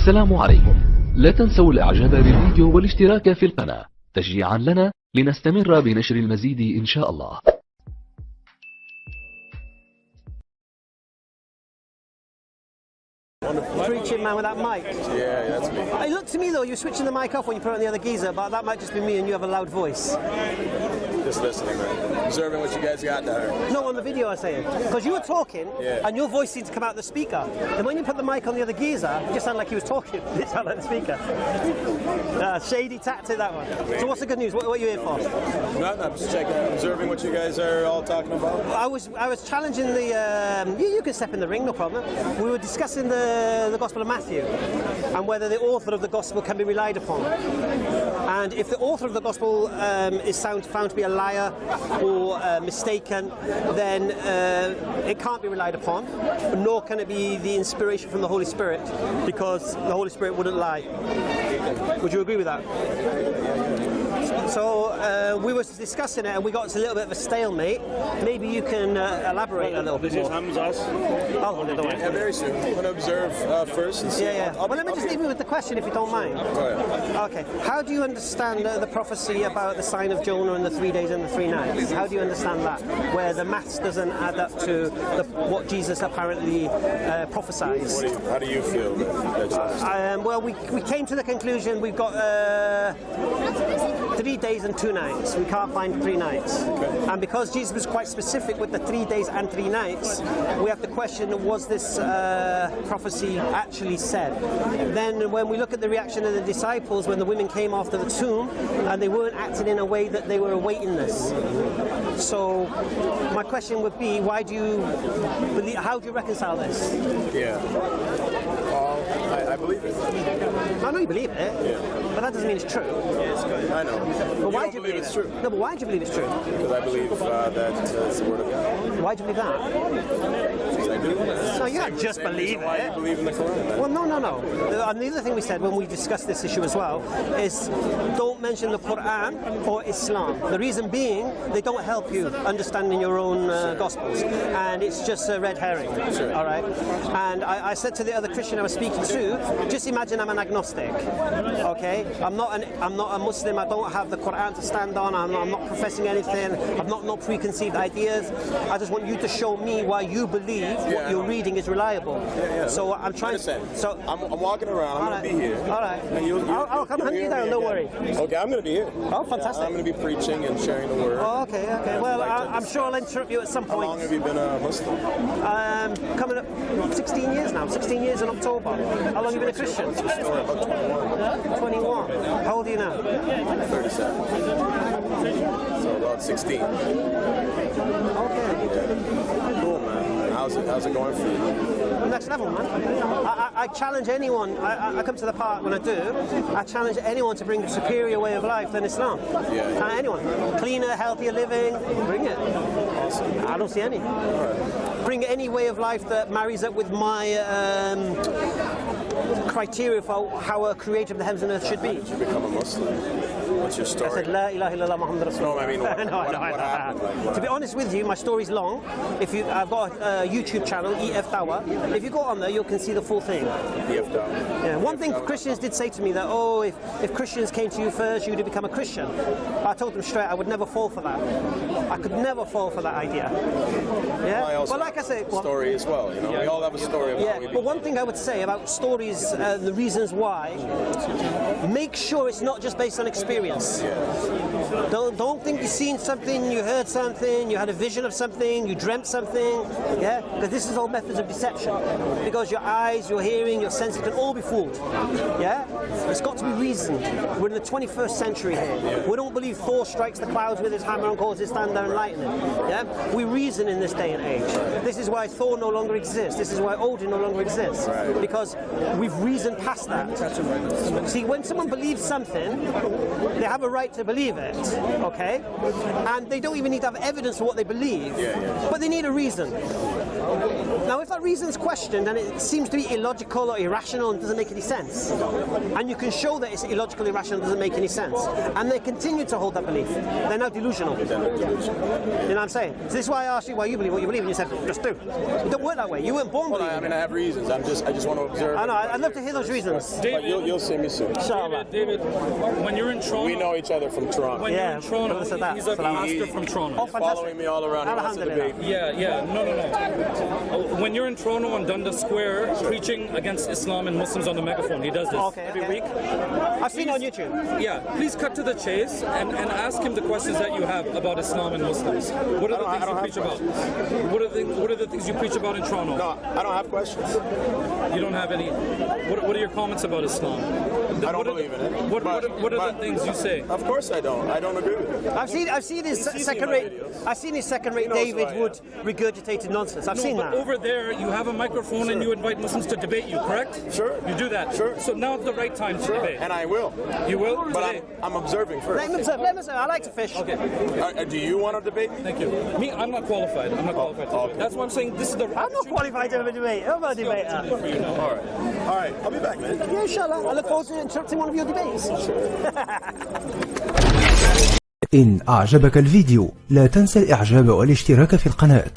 السلام عليكم. لا تنسوا الاعجاب بالفيديو والاشتراك في القناة تشجيعا لنا لنستمر بنشر المزيد ان شاء الله. Preaching man with that mic. Yeah, that's me. It looked to me though, you're switching the mic off when you put it on the other geezer, but that might just be me and you have a loud voice. Just listening, man. Observing what you guys got there. No, on the video I'm saying. Because you were talking and your voice seemed to come out the speaker. And when you put the mic on the other geezer, it just sounded like he was talking. It sounded like the speaker. Shady tactic, that one. Maybe. So what's the good news? What are you here for? No, I'm just checking, observing what you guys are all talking about. I was challenging the... you can step in the ring, no problem. We were discussing the Gospel of Matthew and whether the author of the Gospel can be relied upon. And if the author of the Gospel is found to be a liar or mistaken, then it can't be relied upon, nor can it be the inspiration from the Holy Spirit, because the Holy Spirit wouldn't lie. Would you agree with that? So we were discussing it and we got to a little bit of a stalemate. Maybe you can elaborate a little bit more. I'll hold it, don't worry. Yeah, very soon. I'm going to observe first and see. Well, let me just leave you with the question, if you don't mind. Go ahead. Okay. How do you understand the prophecy about the sign of Jonah and the 3 days and the 3 nights? How do you understand that? Where the maths doesn't add up to what Jesus apparently prophesied. How do you feel that you understand? Well, we came to the conclusion we've got 3 days and 2 nights. We can't find 3 nights. Okay. And because Jesus was quite specific with the 3 days and 3 nights, we have to question, was this prophecy actually said? Then when we look at the reaction of the disciples when the women came after the tomb and they weren't acting in a way that they were awaiting this. So my question would be, why do you believe, how do you reconcile this? Yeah. I believe it. I know you believe it, but that doesn't mean it's true. I know. But why do you believe it's it? true? No, but why do you believe it's true? Because I believe that it's the Word of God. Why do you believe that? Because I do. No, you don't just believe it. Why you believe in the Quran? Well, no. And the other thing we said when we discussed this issue as well is don't mention the Quran or Islam. The reason being, they don't help you understanding your own Gospels. And it's just a red herring. Sure. All right? And I said to the other Christian I was speaking to, just imagine I'm an agnostic. Okay? I'm not a Muslim. I don't have the Quran to stand on. I'm not professing anything. I've not no preconceived ideas. I just want you to show me why you believe what you're reading is reliable. Yeah. So I'm trying. So I'm walking around. I'm going to be here. All right. I'll come hunt you down. Don't worry. Okay, I'm going to be here. Oh, fantastic. I'm going to be preaching and sharing the word. Oh, okay. Well, I'm sure I'll interrupt you at some point. How long have you been a Muslim? Coming up 16 years now. 16 years in October. How long have you been a Christian? About 21. 21. How old are you now? 37. So about 16. Okay. Yeah. Cool, man. How's it going for you? Next level, man. I challenge anyone. I come to the park when I do. I challenge anyone to bring a superior way of life than Islam. Yeah. Anyone. Cleaner, healthier living. Bring it. Awesome. I don't see any. Bring any way of life that marries up with my criteria for how a creator of the heavens and earth should be. How did you become a Muslim? What's your story? I said, La ilaha illallah Muhammad Rasulullah. No, I mean, what happened? Like, to be honest with you, my story's long. I've got a YouTube channel, EF Dawa. If you go on there, you can see the full thing. EF Dawa. Yeah. One thing Christians did say to me that, if Christians came to you first, you would become a Christian. I told them straight, I would never fall for that. I could never fall for that idea. Yeah. Well, like I say, story as well. You know, we all have a story. Of but one thing I would say about stories, the reasons why, make sure it's not just based on experience. Don't think you've seen something, you heard something, you had a vision of something, you dreamt something, because this is all methods of deception. Because your eyes, your hearing, your senses can all be fooled. It's got to be reasoned. We're in the 21st century here. We don't believe Thor strikes the clouds with his hammer and causes thunder and lightning. We reason in this day and age. This is why Thor no longer exists. This is why Odin no longer exists. Because we've reasoned past that. See, when someone believes something, they have a right to believe it, okay? And they don't even need to have evidence for what they believe, but they need a reason. Now, if that reason is questioned and it seems to be illogical or irrational and doesn't make any sense, and you can show that it's illogical, irrational, doesn't make any sense, and they continue to hold that belief, they're now delusional. You know what I'm saying? So this is why I asked you why you believe what you believe, and you said, just do. It don't work that way. You weren't born believing. I mean, I have reasons. I just want to observe. I know. I'd love to hear those reasons. David, you'll see me soon. David, when you're in Toronto, we know each other from Toronto. When you're in Toronto, he's a pastor from Toronto. Oh, fantastic. Following me all around. He wants to debate. Yeah. No. When you're in Toronto on Dundas Square preaching against Islam and Muslims on the megaphone, he does this every week. I've seen it on YouTube. Yeah, please cut to the chase and ask him the questions that you have about Islam and Muslims. What are the things you preach about? What are the things you preach about in Toronto? No, I don't have questions. You don't have any. What are your comments about Islam? I don't believe in it. What are the things you say? Of course I don't. I don't agree with it. I've seen his second-rate David Wood regurgitated nonsense. I've seen that. Over there, you have a microphone and you invite Muslims to debate you, correct? Sure. You do that. Sure. So now it's the right time to debate. And I will. You will? But Today? I'm observing first. Let him observe. I like to fish. Okay. Do you want to debate me? Thank you. Me, I'm not qualified. I'm not qualified to debate. That's why I'm saying this is the right I'm not qualified to have a debate. I'm not a debater. for you now. All right. I'll be back, man. Yeah, inshallah. I look forward to interrupting one of your debates. إن أعجبك الفيديو لا تنسى الإعجاب والاشتراك في القناة.